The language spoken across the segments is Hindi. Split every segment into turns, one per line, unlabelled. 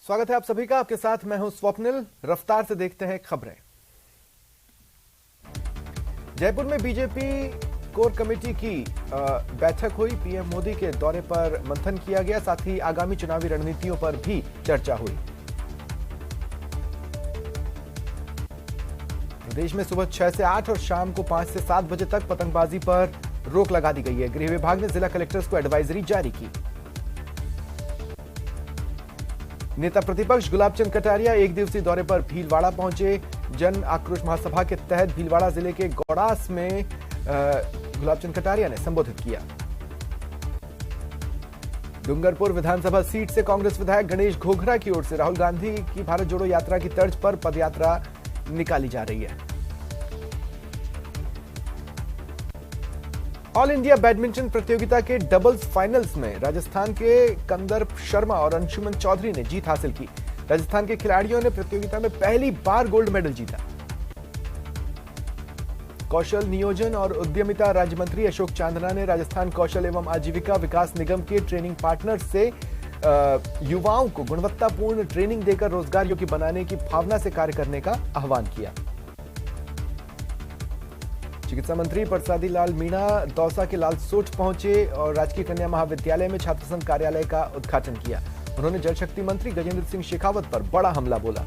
स्वागत है आप सभी का। आपके साथ मैं हूं स्वप्निल। रफ्तार से देखते हैं खबरें। जयपुर में बीजेपी कोर कमेटी की बैठक हुई। पीएम मोदी के दौरे पर मंथन किया गया, साथ ही आगामी चुनावी रणनीतियों पर भी चर्चा हुई। प्रदेश में सुबह 6 से 8 और शाम को 5 से 7 बजे तक पतंगबाजी पर रोक लगा दी गई है। गृह विभाग ने जिला कलेक्टर्स को एडवाइजरी जारी की। नेता प्रतिपक्ष गुलाबचंद कटारिया एक दिवसीय दौरे पर भीलवाड़ा पहुंचे। जन आक्रोश महासभा के तहत भीलवाड़ा जिले के गौड़ास में गुलाबचंद कटारिया ने संबोधित किया। डूंगरपुर विधानसभा सीट से कांग्रेस विधायक गणेश घोघरा की ओर से राहुल गांधी की भारत जोड़ो यात्रा की तर्ज पर पदयात्रा निकाली जा रही है। ऑल इंडिया बैडमिंटन प्रतियोगिता के डबल्स फाइनल्स में राजस्थान के कंदर्प शर्मा और अंशुमन चौधरी ने जीत हासिल की। राजस्थान के खिलाड़ियों ने प्रतियोगिता में पहली बार गोल्ड मेडल जीता। कौशल नियोजन और उद्यमिता राज्य मंत्री अशोक चांदना ने राजस्थान कौशल एवं आजीविका विकास निगम के ट्रेनिंग पार्टनर से युवाओं को गुणवत्तापूर्ण ट्रेनिंग देकर रोजगार योग्य बनाने की भावना से कार्य करने का आह्वान किया। चिकित्सा मंत्री प्रसादी लाल मीणा दौसा के लालसोट पहुंचे और राजकीय कन्या महाविद्यालय में छात्र संघ कार्यालय का उद्घाटन किया। उन्होंने जल शक्ति मंत्री गजेंद्र सिंह शेखावत पर बड़ा हमला बोला।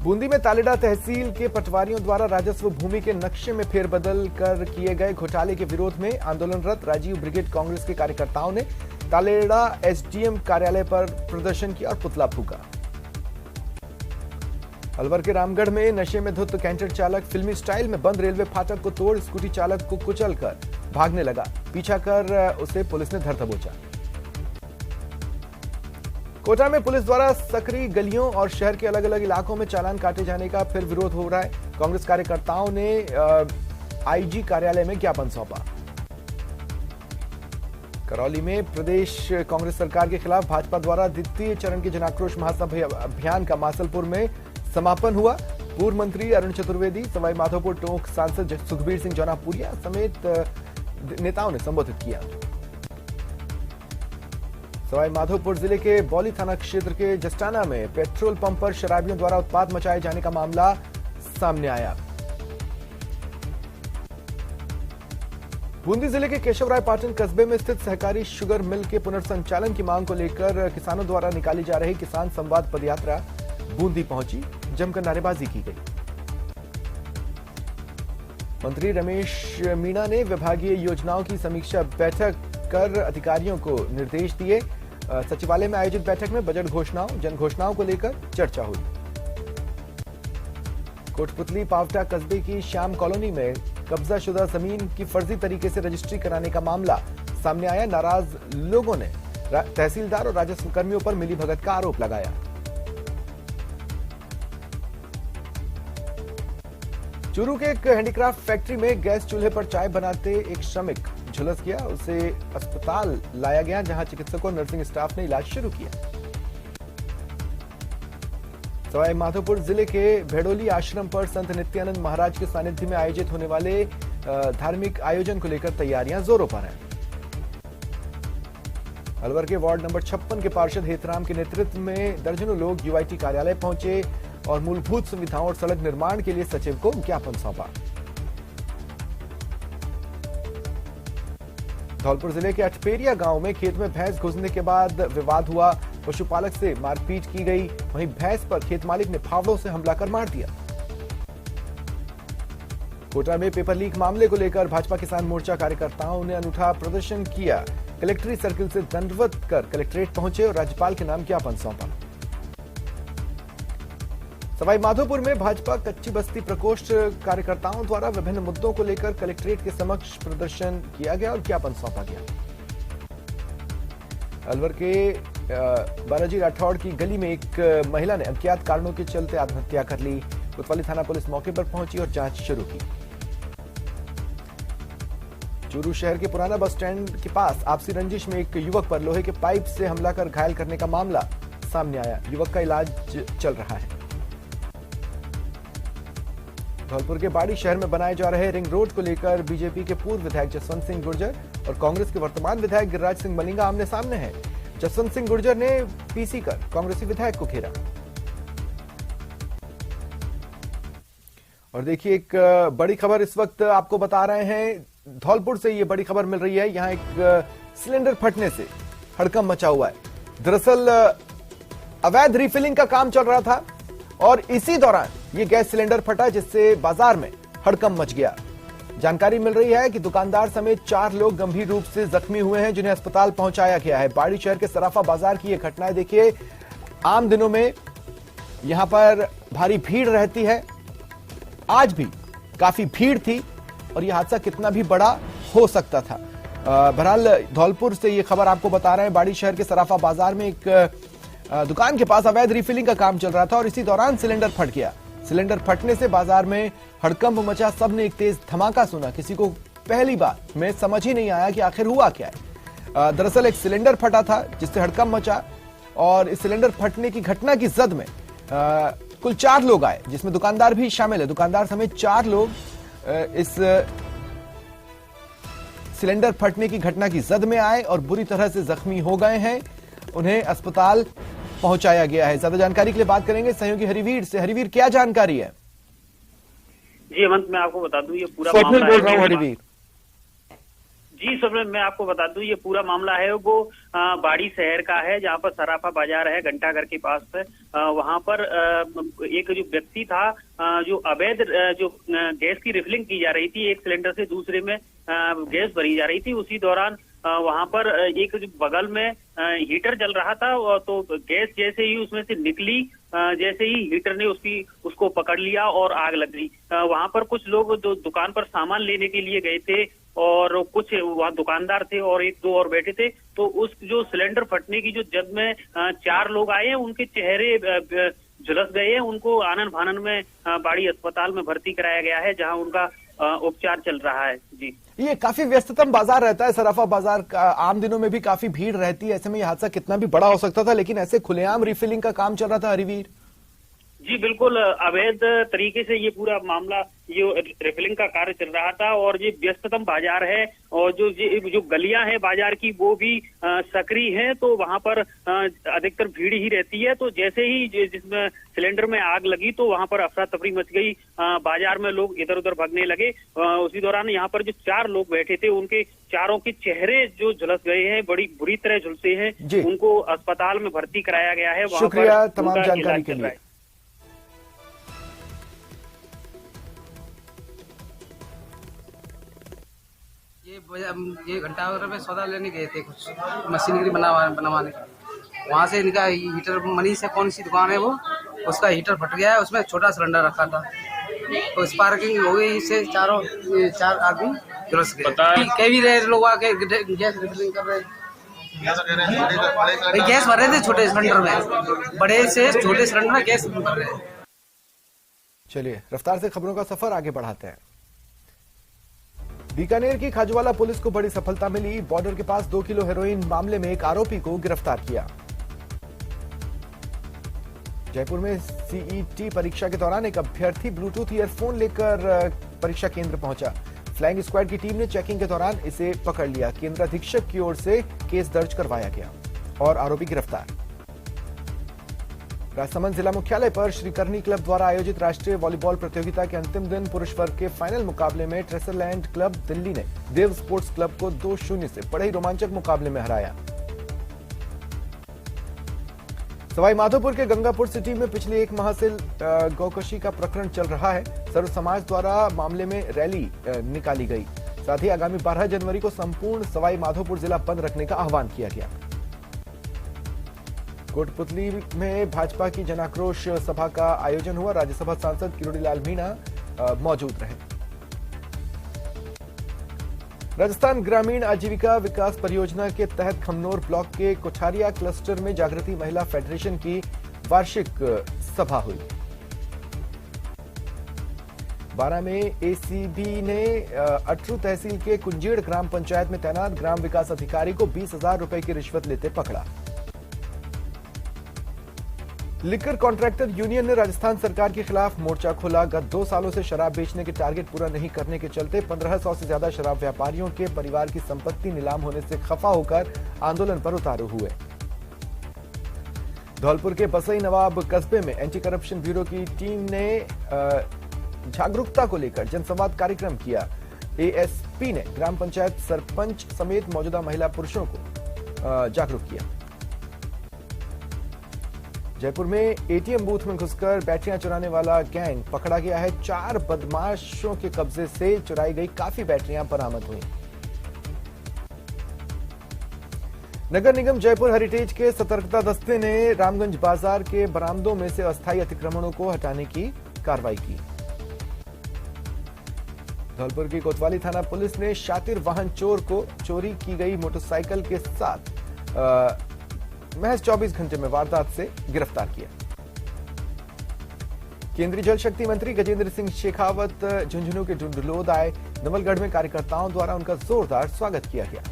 बूंदी में तालेड़ा तहसील के पटवारियों द्वारा राजस्व भूमि के नक्शे में फेरबदल कर किए गए घोटाले के विरोध में आंदोलनरत राजीव ब्रिगेड कांग्रेस के कार्यकर्ताओं ने तालेड़ा एसडीएम कार्यालय पर प्रदर्शन किया और पुतला फूंका। अलवर के रामगढ़ में नशे में धुत कैंटर चालक फिल्मी स्टाइल में बंद रेलवे फाटक को तोड़ स्कूटी चालक को कुचलकर भागने लगा। पीछा कर उसे पुलिस ने धर दबोचा। कोटा में पुलिस द्वारा सकरी गलियों और शहर के अलग अलग इलाकों में चालान काटे जाने का फिर विरोध हो रहा है। कांग्रेस कार्यकर्ताओं ने आईजी कार्यालय में ज्ञापन सौंपा। करौली में प्रदेश कांग्रेस सरकार के खिलाफ भाजपा द्वारा द्वितीय चरण के जनाक्रोश महासभा अभियान का मासलपुर में समापन हुआ। पूर्व मंत्री अरुण चतुर्वेदी, सवाई माधोपुर टोंक सांसद सुखबीर सिंह जौनापुरिया समेत नेताओं ने संबोधित किया। सवाई माधोपुर जिले के बौली थाना क्षेत्र के जस्टाना में पेट्रोल पंप पर शराबियों द्वारा उत्पात मचाए जाने का मामला सामने आया। बूंदी जिले के केशवरायपाटन कस्बे में स्थित सहकारी शुगर मिल के पुनर्संचालन की मांग को लेकर किसानों द्वारा निकाली जा रही किसान संवाद पदयात्रा बूंदी पहुंची। जमकर नारेबाजी की गई। मंत्री रमेश मीणा ने विभागीय योजनाओं की समीक्षा बैठक कर अधिकारियों को निर्देश दिए। सचिवालय में आयोजित बैठक में बजट घोषणाओं, जन घोषणाओं को लेकर चर्चा हुई। कोटपुतली पावटा कस्बे की श्याम कॉलोनी में कब्जाशुदा जमीन की फर्जी तरीके से रजिस्ट्री कराने का मामला सामने आया। नाराज लोगों ने तहसीलदार और राजस्व कर्मियों पर मिलीभगत का आरोप लगाया। चूरू के एक हैंडीक्राफ्ट फैक्ट्री में गैस चूल्हे पर चाय बनाते एक श्रमिक झुलस गया। उसे अस्पताल लाया गया, जहां चिकित्सकों और नर्सिंग स्टाफ ने इलाज शुरू किया। सवाई माधोपुर जिले के भेड़ोली आश्रम पर संत नित्यानंद महाराज के सानिध्य में आयोजित होने वाले धार्मिक आयोजन को लेकर तैयारियां जोरों पर हैं। अलवर के वार्ड नंबर 56 के पार्षद हेतराम के नेतृत्व में दर्जनों लोग यूआईटी कार्यालय पहुंचे और मूलभूत सुविधाओं और सड़क निर्माण के लिए सचिव को ज्ञापन सौंपा। धौलपुर जिले के अटपेरिया गांव में खेत में भैंस घुसने के बाद विवाद हुआ। पशुपालक से मारपीट की गई। वहीं भैंस पर खेत मालिक ने फावड़ों से हमला कर मार दिया। कोटा में पेपर लीक मामले को लेकर भाजपा किसान मोर्चा कार्यकर्ताओं ने अनूठा प्रदर्शन किया। कलेक्ट्री सर्किल से दंडवत कर कलेक्ट्रेट पहुंचे और राज्यपाल के नाम ज्ञापन सौंपा। सवाई माधोपुर में भाजपा कच्ची बस्ती प्रकोष्ठ कार्यकर्ताओं द्वारा विभिन्न मुद्दों को लेकर कलेक्ट्रेट के समक्ष प्रदर्शन किया गया और ज्ञापन सौंपा गया। अलवर के बालाजी राठौड़ की गली में एक महिला ने अज्ञात कारणों के चलते आत्महत्या कर ली। कोतवाली थाना पुलिस मौके पर पहुंची और जांच शुरू की। चूरू शहर के पुराना बस स्टैंड के पास आपसी रंजिश में एक युवक पर लोहे के पाइप से हमला कर घायल करने का मामला सामने आया। युवक का इलाज चल रहा है। धौलपुर के बाड़ी शहर में बनाए जा रहे रिंग रोड को लेकर बीजेपी के पूर्व विधायक जसवंत सिंह गुर्जर और कांग्रेस के वर्तमान विधायक गिरिराज सिंह मलिंगा आमने सामने हैं। जसवंत सिंह गुर्जर ने पीसी कर कांग्रेसी विधायक को घेरा। और देखिए एक बड़ी खबर इस वक्त आपको बता रहे हैं, धौलपुर से ये बड़ी खबर मिल रही है। यहां एक सिलेंडर फटने से हड़कंप मचा हुआ है। दरअसल अवैध रिफिलिंग का काम चल रहा था और इसी दौरान ये गैस सिलेंडर फटा, जिससे बाजार में हड़कंप मच गया। जानकारी मिल रही है कि दुकानदार समेत 4 लोग गंभीर रूप से जख्मी हुए हैं, जिन्हें अस्पताल पहुंचाया गया है। बाड़ी शहर के सराफा बाजार की ये घटनाएं देखिए। आम दिनों में यहां पर भारी भीड़ रहती है, आज भी काफी भीड़ थी और यह हादसा कितना भी बड़ा हो सकता था। बहरहाल धौलपुर से ये खबर आपको बता रहे हैं। बाड़ी शहर के सराफा बाजार में एक दुकान के पास अवैध रिफिलिंग का काम चल रहा था और इसी दौरान सिलेंडर फट गया। सिलेंडर फटने से बाजार में हड़कंप मचा। सबने एक तेज धमाका सुना। किसी को पहली बार में समझ ही नहीं आया कि आखिर हुआ क्या है। दरअसल एक सिलेंडर फटा था जिससे हड़कंप मचा और इस सिलेंडर फटने की घटना की जद में कुल 4 लोग आए, जिसमें दुकानदार भी शामिल है। दुकानदार समेत 4 लोग इस सिलेंडर फटने की घटना की जद में आए और बुरी तरह से जख्मी हो गए हैं। उन्हें अस्पताल पहुंचाया गया है। ज्यादा जानकारी के लिए बात करेंगे सहयोगी हरिवीर से। हरिवीर, क्या जानकारी है?
जी हेमंत, मैं आपको बता दूं ये पूरा
मामला बोल रहा हूं हरिवीर।
जी स्वप्न, मैं आपको बता दूं ये पूरा मामला है वो बाड़ी शहर का है, जहां पर सराफा बाजार है घंटाघर के पास है। वहां पर एक जो व्यक्ति था, जो अवैध जो गैस की रिफिलिंग की जा रही थी, एक सिलेंडर से दूसरे में गैस भरी जा रही थी। उसी दौरान वहां पर एक जो बगल में हीटर जल रहा था, तो गैस जैसे ही उसमें से निकली, जैसे ही हीटर ने उसको पकड़ लिया और आग लग गई। वहां पर कुछ लोग जो दुकान पर सामान लेने के लिए गए थे और कुछ वहाँ दुकानदार थे और 1-2 और बैठे थे। तो उस जो सिलेंडर फटने की जो जद में 4 लोग आए हैं, उनके चेहरे झुलस गए हैं। उनको आनन फानन में बाड़ी अस्पताल में भर्ती कराया गया है, जहां उनका उपचार चल रहा है। जी,
ये काफी व्यस्ततम बाजार रहता है सराफा बाजार का, आम दिनों में भी काफी भीड़ रहती है। ऐसे में यह हादसा कितना भी बड़ा हो सकता था, लेकिन ऐसे खुलेआम रिफिलिंग का काम चल रहा था हरिवीर।
जी बिल्कुल, अवैध तरीके से ये पूरा मामला, ये रिफिलिंग का कार्य चल रहा था और ये व्यस्ततम बाजार है और जो गलियां हैं बाजार की वो भी सक्रिय हैं, तो वहां पर अधिकतर भीड़ ही रहती है। तो जैसे ही जिसमें सिलेंडर में आग लगी तो वहां पर अफरा तफरी मच गई, बाजार में लोग इधर उधर भागने लगे। उसी दौरान यहाँ पर जो 4 लोग बैठे थे, उनके चारों के चेहरे जो झुलस गए हैं, बड़ी बुरी तरह झुलसे हैं। उनको अस्पताल में भर्ती कराया गया है।
शुक्रिया तमाम जानकारी के लिए।
ये घंटाघर में सौदा लेने गए थे, कुछ मशीनरी बनवाने। वहाँ से इनका हीटर, मनीष से कौन सी दुकान है वो, उसका हीटर फट गया है। उसमें छोटा सिलेंडर रखा था, तो स्पार्किंग हो गई। इससे 4 आदमी झुलस गए। कई भी रहे लोग आके गैस रिफिलिंग कर रहे, गैस भर रहे थे छोटे सिलेंडर में, बड़े से छोटे सिलेंडर में गैस भर रहे।
चलिए रफ्तार से खबरों का सफर आगे बढ़ाते हैं। बीकानेर की खाजूवाला पुलिस को बड़ी सफलता मिली। बॉर्डर के पास 2 किलो हेरोइन मामले में एक आरोपी को गिरफ्तार किया। जयपुर में सीईटी परीक्षा के दौरान एक अभ्यर्थी ब्लूटूथ ईयरफोन लेकर परीक्षा केंद्र पहुंचा। फ्लाइंग स्क्वाड की टीम ने चेकिंग के दौरान इसे पकड़ लिया। केंद्र अधीक्षक की ओर से केस दर्ज करवाया गया और आरोपी गिरफ्तार। राजसमंद जिला मुख्यालय पर श्री करनी क्लब द्वारा आयोजित राष्ट्रीय वॉलीबॉल प्रतियोगिता के अंतिम दिन पुरुष वर्ग के फाइनल मुकाबले में ट्रेसरलैंड क्लब दिल्ली ने देव स्पोर्ट्स क्लब को 2-0 से बड़े ही रोमांचक मुकाबले में हराया। सवाई माधोपुर के गंगापुर सिटी में पिछले 1 माह से गौकशी का प्रकरण चल रहा है। सर्व समाज द्वारा मामले में रैली निकाली गई। साथ ही आगामी 12 जनवरी को संपूर्ण सवाई माधोपुर जिला बंद रखने का आह्वान किया गया। कोटपुतली में भाजपा की जनाक्रोश सभा का आयोजन हुआ। राज्यसभा सांसद किरोड़ीलाल मीणा मौजूद रहे। राजस्थान ग्रामीण आजीविका विकास परियोजना के तहत खमनोर ब्लॉक के कोठारिया क्लस्टर में जागृति महिला फेडरेशन की वार्षिक सभा हुई। 12 में एसीबी ने अटरू तहसील के कुंजीड़ ग्राम पंचायत में तैनात ग्राम विकास अधिकारी को 20,000 रुपए की रिश्वत लेते पकड़ा। लिकर कॉन्ट्रैक्टर यूनियन ने राजस्थान सरकार के खिलाफ मोर्चा खोला। गत 2 सालों से शराब बेचने के टारगेट पूरा नहीं करने के चलते 1500 से ज्यादा शराब व्यापारियों के परिवार की संपत्ति नीलाम होने से खफा होकर आंदोलन पर उतारू हुए। धौलपुर के बसई नवाब कस्बे में एंटी करप्शन ब्यूरो की टीम ने जागरूकता को लेकर जनसंवाद कार्यक्रम किया। एएसपी ने ग्राम पंचायत सरपंच समेत मौजूदा महिला पुरुषों को जागरूक किया। जयपुर में एटीएम बूथ में घुसकर बैटरियां चुराने वाला गैंग पकड़ा गया है। 4 बदमाशों के कब्जे से चुराई गई काफी बैटरियां बरामद हुई। नगर निगम जयपुर हेरिटेज के सतर्कता दस्ते ने रामगंज बाजार के बरामदों में से अस्थायी अतिक्रमणों को हटाने की कार्रवाई की। धौलपुर की कोतवाली थाना पुलिस ने शातिर वाहन चोर को चोरी की गई मोटरसाइकिल के साथ महज 24 घंटे में वारदात से गिरफ्तार किया। केंद्रीय जल शक्ति मंत्री गजेंद्र सिंह शेखावत झुंझुनू के ढूंढलोद आए। नवलगढ़ में कार्यकर्ताओं द्वारा उनका जोरदार स्वागत किया गया।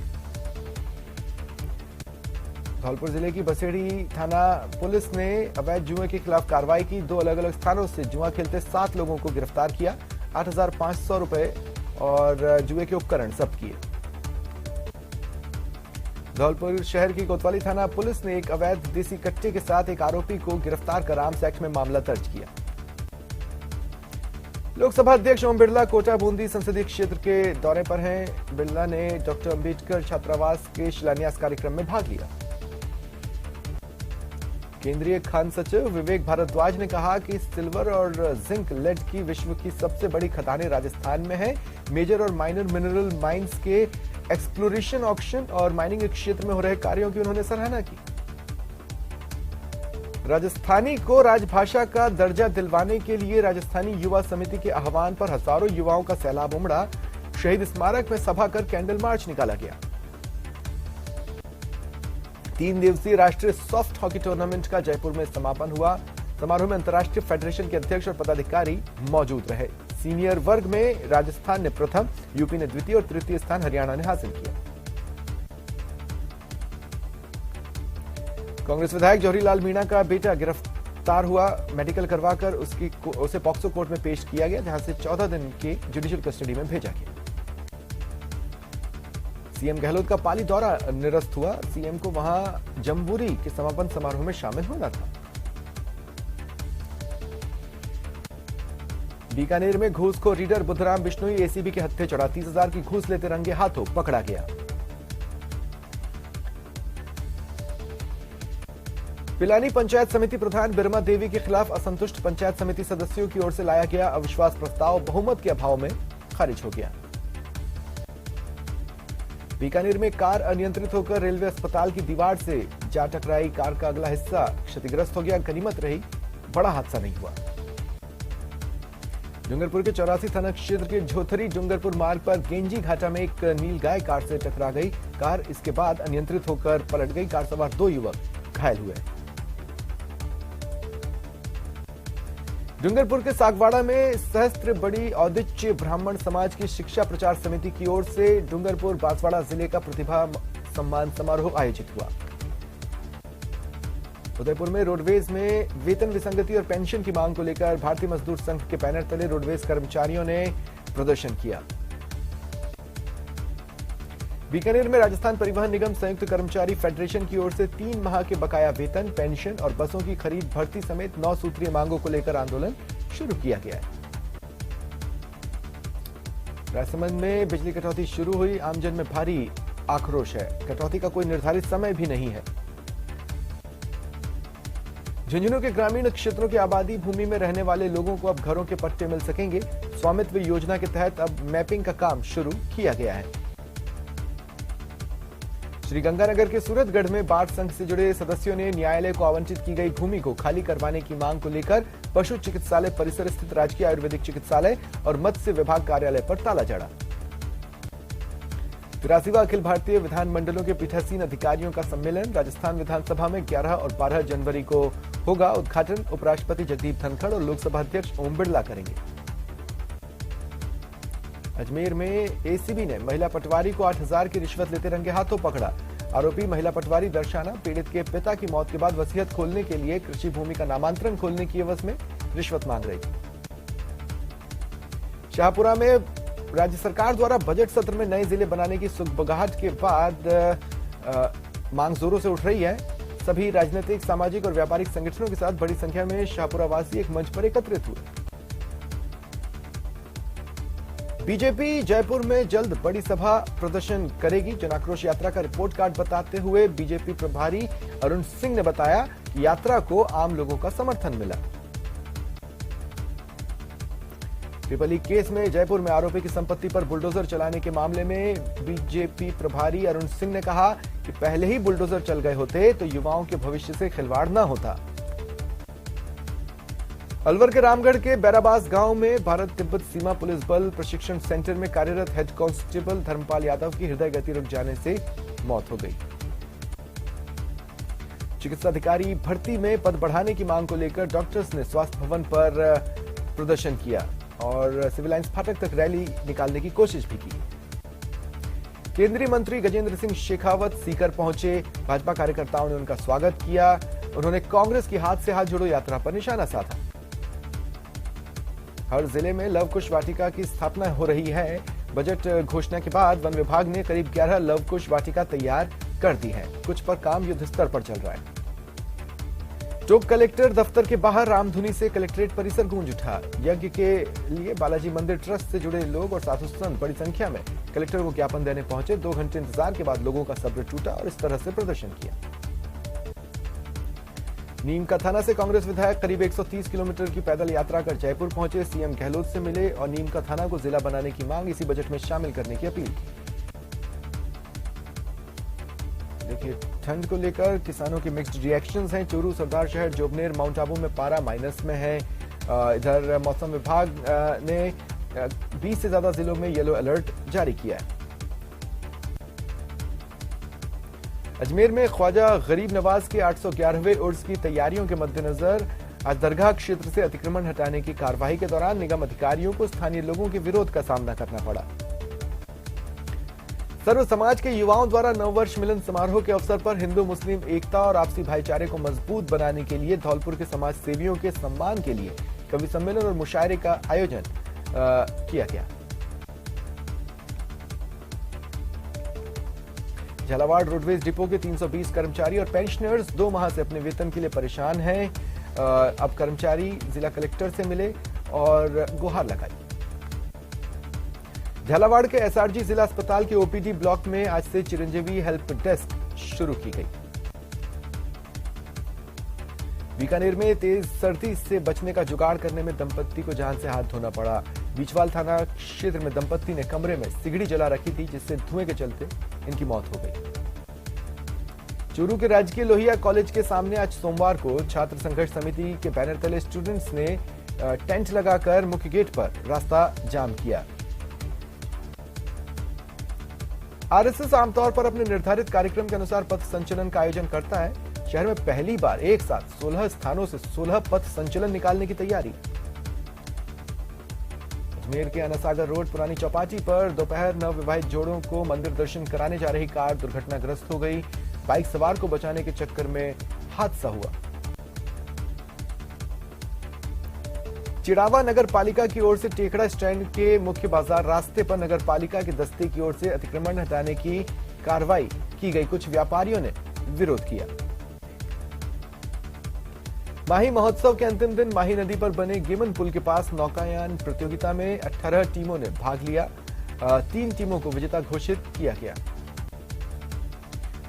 धौलपुर जिले की बसेड़ी थाना पुलिस ने अवैध जुए के खिलाफ कार्रवाई की। 2 अलग अलग स्थानों से जुआ खेलते 7 लोगों को गिरफ्तार किया। 8,500 रुपए और जुए के उपकरण जब्त किए। धौलपुर शहर की कोतवाली थाना पुलिस ने एक अवैध देसी कट्टे के साथ एक आरोपी को गिरफ्तार कर आर्म्स एक्ट में मामला दर्ज किया। लोकसभा अध्यक्ष ओम बिरला कोटा बूंदी संसदीय क्षेत्र के दौरे पर हैं। बिरला ने डॉक्टर अंबेडकर छात्रावास के शिलान्यास कार्यक्रम में भाग लिया। केंद्रीय खान सचिव विवेक भारद्वाज ने कहा कि सिल्वर और जिंक लेड की विश्व की सबसे बड़ी खदानें राजस्थान में है। मेजर और माइनर मिनरल माइंस के एक्सप्लोरेशन ऑक्शन और माइनिंग क्षेत्र में हो रहे कार्यों की उन्होंने सराहना की। राजस्थानी को राजभाषा का दर्जा दिलवाने के लिए राजस्थानी युवा समिति के आह्वान पर हजारों युवाओं का सैलाब उमड़ा। शहीद स्मारक में सभा कर कैंडल मार्च निकाला गया। 3 दिवसीय राष्ट्रीय सॉफ्ट हॉकी टूर्नामेंट का जयपुर में समापन हुआ। समारोह में अंतर्राष्ट्रीय फेडरेशन के अध्यक्ष और पदाधिकारी मौजूद रहे। सीनियर वर्ग में राजस्थान ने प्रथम, यूपी ने द्वितीय और तृतीय स्थान हरियाणा ने हासिल किया। कांग्रेस विधायक जौहरीलाल मीणा का बेटा गिरफ्तार हुआ। मेडिकल करवाकर उसे पॉक्सो कोर्ट में पेश किया गया, जहां से 14 दिन की जुडिशियल कस्टडी में भेजा गया। सीएम गहलोत का पाली दौरा निरस्त हुआ। सीएम को वहां जम्बूरी के समापन समारोह में शामिल होना था। बीकानेर में घूसखोर रीडर बुद्धराम बिश्नोई एसीबी के हत्थे चढ़ा। 30,000 की घूस लेते रंगे हाथों पकड़ा गया। पिलानी पंचायत समिति प्रधान बिरमा देवी के खिलाफ असंतुष्ट पंचायत समिति सदस्यों की ओर से लाया गया अविश्वास प्रस्ताव बहुमत के अभाव में खारिज हो गया। बीकानेर में कार अनियंत्रित होकर रेलवे अस्पताल की दीवार से जा टकराई। कार का अगला हिस्सा क्षतिग्रस्त हो गया। गनीमत रही बड़ा हादसा नहीं हुआ। डूंगरपुर के 84 थाना क्षेत्र के झोथरी डूंगरपुर मार्ग पर गेंजी घाटा में एक नीलगाय कार से टकरा गई। कार इसके बाद अनियंत्रित होकर पलट गई। कार सवार 2 युवक घायल हुए। डूंगरपुर के सागवाड़ा में सहस्त्र बड़ी औदिच्य ब्राह्मण समाज की शिक्षा प्रचार समिति की ओर से डूंगरपुर बांसवाड़ा जिले का प्रतिभा सम्मान समारोह आयोजित हुआ। उदयपुर में रोडवेज में वेतन विसंगति और पेंशन की मांग को लेकर भारतीय मजदूर संघ के बैनर तले रोडवेज कर्मचारियों ने प्रदर्शन किया। बीकानेर में राजस्थान परिवहन निगम संयुक्त कर्मचारी फेडरेशन की ओर से 3 माह के बकाया वेतन, पेंशन और बसों की खरीद भर्ती समेत 9 सूत्रीय मांगों को लेकर आंदोलन शुरू किया गया है। राजसमंद में बिजली कटौती शुरू हुई। आमजन में भारी आक्रोश है। कटौती का कोई निर्धारित समय भी नहीं है। झुंझुनू के ग्रामीण क्षेत्रों की आबादी भूमि में रहने वाले लोगों को अब घरों के पट्टे मिल सकेंगे। स्वामित्व योजना के तहत अब मैपिंग का काम शुरू किया गया है। श्रीगंगानगर के सूरतगढ़ में बाढ़ संघ से जुड़े सदस्यों ने न्यायालय को आवंटित की गई भूमि को खाली करवाने की मांग को लेकर पशु चिकित्सालय परिसर स्थित राजकीय आयुर्वेदिक चिकित्सालय और मत्स्य विभाग कार्यालय पर ताला जड़ा। 83वां अखिल भारतीय विधानमंडलों के पीठासीन अधिकारियों का सम्मेलन राजस्थान विधानसभा में 11 और 12 जनवरी को होगा। उद्घाटन उपराष्ट्रपति जगदीप धनखड़ और लोकसभा अध्यक्ष ओम बिरला करेंगे। अजमेर में एसीबी ने महिला पटवारी को 8,000 की रिश्वत लेते रंगे हाथों पकड़ा। आरोपी महिला पटवारी दर्शाना पीड़ित के पिता की मौत के बाद वसीयत खोलने के लिए कृषि भूमि का नामांतरण खोलने की एवज में रिश्वत मांग रही थी। शाहपुरा में राज्य सरकार द्वारा बजट सत्र में नए जिले बनाने की सुगबुगाहट के बाद मांग जोरों से उठ रही है। सभी राजनीतिक, सामाजिक और व्यापारिक संगठनों के साथ बड़ी संख्या में शाहपुरा वासी एक मंच पर एकत्रित हुए। बीजेपी जयपुर में जल्द बड़ी सभा प्रदर्शन करेगी। जन आक्रोश यात्रा का रिपोर्ट कार्ड बताते हुए बीजेपी प्रभारी अरुण सिंह ने बताया कि यात्रा को आम लोगों का समर्थन मिला। पिपली केस में जयपुर में आरोपी की संपत्ति पर बुलडोजर चलाने के मामले में बीजेपी प्रभारी अरुण सिंह ने कहा कि पहले ही बुलडोजर चल गए होते तो युवाओं के भविष्य से खिलवाड़ न होता। अलवर के रामगढ़ के बैराबास गांव में भारत तिब्बत सीमा पुलिस बल प्रशिक्षण सेंटर में कार्यरत हेड कांस्टेबल धर्मपाल यादव की हृदय गति रुक जाने से मौत हो गई। चिकित्सा अधिकारी भर्ती में पद बढ़ाने की मांग को लेकर डॉक्टर्स ने स्वास्थ्य भवन पर प्रदर्शन किया और सिविल लाइंस फाटक तक रैली निकालने की कोशिश भी की। केंद्रीय मंत्री गजेंद्र सिंह शेखावत सीकर पहुंचे। भाजपा कार्यकर्ताओं ने उनका स्वागत किया। उन्होंने कांग्रेस की हाथ से हाथ जोड़ो यात्रा पर निशाना साधा। हर जिले में लव कुश वाटिका की स्थापना हो रही है। बजट घोषणा के बाद वन विभाग ने करीब 11 लव कुश वाटिका तैयार कर दी है। कुछ पर काम युद्ध स्तर पर चल रहा है। टोंक कलेक्टर दफ्तर के बाहर रामधुनी से कलेक्ट्रेट परिसर गूंज उठा। यज्ञ के लिए बालाजी मंदिर ट्रस्ट से जुड़े लोग और साधु संत बड़ी संख्या में कलेक्टर को ज्ञापन देने पहुंचे। 2 घंटे इंतजार के बाद लोगों का सब्र टूटा और इस तरह से प्रदर्शन किया। नीम का थाना से कांग्रेस विधायक करीब 130 किलोमीटर की पैदल यात्रा कर जयपुर पहुंचे। सीएम गहलोत से मिले और नीम का थाना को जिला बनाने की मांग इसी बजट में शामिल करने की अपील की। देखिए, ठंड को लेकर किसानों के मिक्स्ड रिएक्शंस हैं। चूरू, सरदार शहर, जोबनेर, माउंट आबू में पारा माइनस में है। इधर मौसम विभाग ने 20 से ज्यादा जिलों में येलो अलर्ट जारी किया है। अजमेर में ख्वाजा गरीब नवाज के 811वें उर्स की तैयारियों के मद्देनजर आज दरगाह क्षेत्र से अतिक्रमण हटाने की कार्रवाई के दौरान निगम अधिकारियों को स्थानीय लोगों के विरोध का सामना करना पड़ा। सर्व समाज के युवाओं द्वारा नववर्ष मिलन समारोह के अवसर पर हिंदू मुस्लिम एकता और आपसी भाईचारे को मजबूत बनाने के लिए धौलपुर के समाज सेवियों के सम्मान के लिए कवि सम्मेलन और मुशायरे का आयोजन किया गया। झालावाड़ रोडवेज डिपो के 320 कर्मचारी और पेंशनर्स 2 माह से अपने वेतन के लिए परेशान हैं। अब कर्मचारी जिला कलेक्टर से मिले और गुहार लगाई। झालावाड़ के एसआरजी जिला अस्पताल के ओपीडी ब्लॉक में आज से चिरंजीवी हेल्प डेस्क शुरू की गई। बीकानेर में तेज सर्दी से बचने का जुगाड़ करने में दंपत्ति को जान से हाथ धोना पड़ा। बीचवाल थाना क्षेत्र में दंपत्ति ने कमरे में सिगड़ी जला रखी थी, जिससे धुएं के चलते इनकी मौत हो गई। चूरू के राजकीय लोहिया कॉलेज के सामने आज सोमवार को छात्र संघर्ष समिति के बैनर तले स्टूडेंट्स ने टेंट लगाकर मुख्य गेट पर रास्ता जाम किया। आरएसएस आमतौर पर अपने निर्धारित कार्यक्रम के अनुसार पथ संचलन का आयोजन करता है। शहर में पहली बार एक साथ 16 स्थानों से 16 पथ संचलन निकालने की तैयारी। अजमेर के अनासागर रोड पुरानी चौपाटी पर दोपहर नवविवाहित जोड़ों को मंदिर दर्शन कराने जा रही कार दुर्घटनाग्रस्त हो गई। बाइक सवार को बचाने के चक्कर में हादसा हुआ। चिड़ावा नगर पालिका की ओर से टेकड़ा स्टैंड के मुख्य बाजार रास्ते पर नगर पालिका के दस्ते की ओर से अतिक्रमण हटाने की कार्रवाई की गई। कुछ व्यापारियों ने विरोध किया। माही महोत्सव के अंतिम दिन माही नदी पर बने गेमन पुल के पास नौकायान प्रतियोगिता में 18 टीमों ने भाग लिया। 3 टीमों को विजेता घोषित किया गया।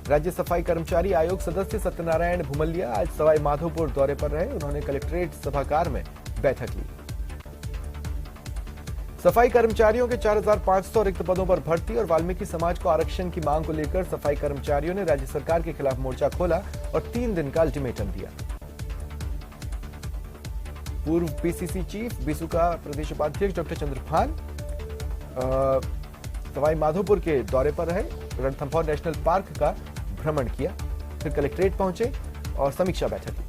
राज्य सफाई कर्मचारी आयोग सदस्य सत्यनारायण भूमलिया आज सवाई माधोपुर दौरे पर रहे। उन्होंने कलेक्ट्रेट सभागार में बैठक ली। सफाई कर्मचारियों के 4500 रिक्त पदों पर भर्ती और वाल्मीकि समाज को आरक्षण की मांग को लेकर सफाई कर्मचारियों ने राज्य सरकार के खिलाफ मोर्चा खोला और 3 दिन का अल्टीमेटम दिया। पूर्व पीसीसी चीफ बीसू का प्रदेश उपाध्यक्ष डॉक्टर चंद्रभान सवाई माधोपुर के दौरे पर रहे। रणथंभौर नेशनल पार्क का भ्रमण किया, फिर कलेक्ट्रेट पहुंचे और समीक्षा बैठक की।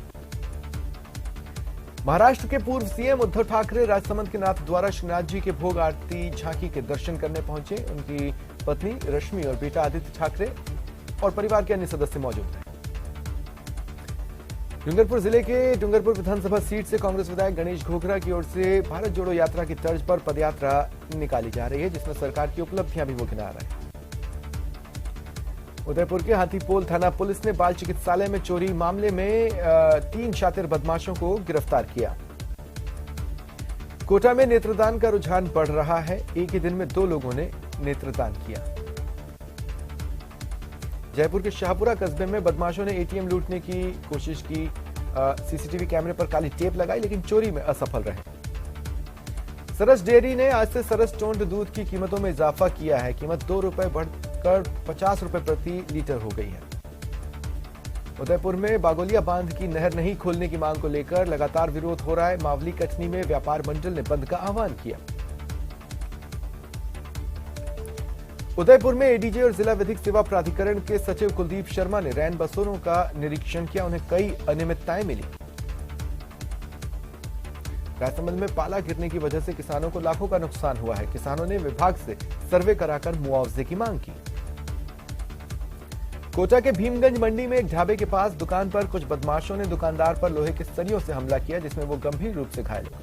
महाराष्ट्र के पूर्व सीएम उद्धव ठाकरे राजसमंद के नाथ द्वारा श्रीनाथ जी के भोग आरती झांकी के दर्शन करने पहुंचे। उनकी पत्नी रश्मि और बेटा आदित्य ठाकरे और परिवार के अन्य सदस्य मौजूद रहे। डूंगरपुर जिले के डूंगरपुर विधानसभा सीट से कांग्रेस विधायक गणेश घोगरा की ओर से भारत जोड़ो यात्रा की तर्ज पर पदयात्रा निकाली जा रही है, जिसमें सरकार की उपलब्धियां भी वो गिना रहे हैं। उदयपुर के हाथीपोल थाना पुलिस ने बाल चिकित्सालय में चोरी मामले में 3 शातिर बदमाशों को गिरफ्तार किया। कोटा में नेत्रदान का रुझान बढ़ रहा है। एक ही दिन में 2 लोगों ने नेत्रदान किया। जयपुर के शाहपुरा कस्बे में बदमाशों ने एटीएम लूटने की कोशिश की। सीसीटीवी कैमरे पर काली टेप लगाई लेकिन चोरी में असफल रहे। सरस डेयरी ने आज से सरस टोंड दूध की कीमतों में इजाफा किया है। कीमत 2 रुपए बढ़कर 50 रुपए प्रति लीटर हो गई है। उदयपुर में बागोलिया बांध की नहर नहीं खोलने की मांग को लेकर लगातार विरोध हो रहा है। मावली कटनी में व्यापार मंडल ने बंद का आह्वान किया। उदयपुर में एडीजे और जिला विधिक सेवा प्राधिकरण के सचिव कुलदीप शर्मा ने रैन बसेरों का निरीक्षण किया। उन्हें कई अनियमितताएं मिली। राजसमंद में पाला गिरने की वजह से किसानों को लाखों का नुकसान हुआ है। किसानों ने विभाग से सर्वे कराकर मुआवजे की मांग की। कोटा के भीमगंज मंडी में एक ढाबे के पास दुकान पर कुछ बदमाशों ने दुकानदार पर लोहे के सरियों से हमला किया, जिसमें वो गंभीर रूप से घायल हुआ।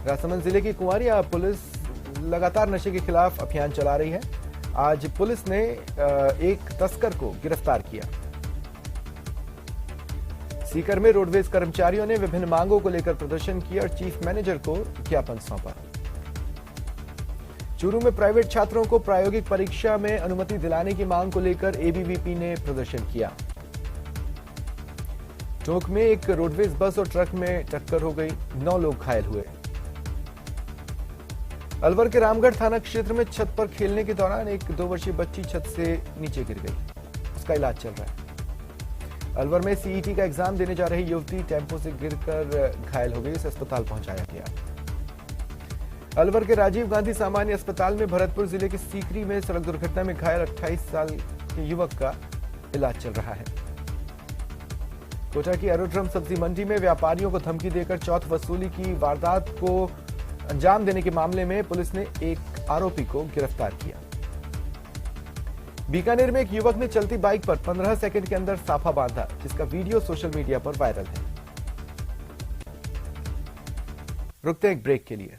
राजसमंद जिले की कुंवारिया पुलिस लगातार नशे के खिलाफ अभियान चला रही है। आज पुलिस ने एक तस्कर को गिरफ्तार किया। सीकर में रोडवेज कर्मचारियों ने विभिन्न मांगों को लेकर प्रदर्शन किया और चीफ मैनेजर को ज्ञापन सौंपा। चूरू में प्राइवेट छात्रों को प्रायोगिक परीक्षा में अनुमति दिलाने की मांग को लेकर एबीवीपी ने प्रदर्शन किया। टोंक में एक रोडवेज बस और ट्रक में टक्कर हो गई, 9 लोग घायल हुए। अलवर के रामगढ़ थाना क्षेत्र में छत पर खेलने के दौरान एक 2 वर्षीय बच्ची छत से नीचे गिर गई। उसका इलाज चल रहा है। अलवर में सीईटी का एग्जाम देने जा रही युवती टेम्पो से गिरकर घायल हो गई। उसे अस्पताल पहुंचाया गया। अलवर के राजीव गांधी सामान्य अस्पताल में भरतपुर जिले के सीकरी में सड़क दुर्घटना में घायल 28 साल के युवक का इलाज चल रहा है। कोटा की एरोड्रम सब्जी मंडी में व्यापारियों को धमकी देकर चौथ वसूली की वारदात को अंजाम देने के मामले में पुलिस ने एक आरोपी को गिरफ्तार किया। बीकानेर में एक युवक ने चलती बाइक पर 15 सेकंड के अंदर साफा बांधा, जिसका वीडियो सोशल मीडिया पर वायरल है। रुकते हैं एक ब्रेक के लिए।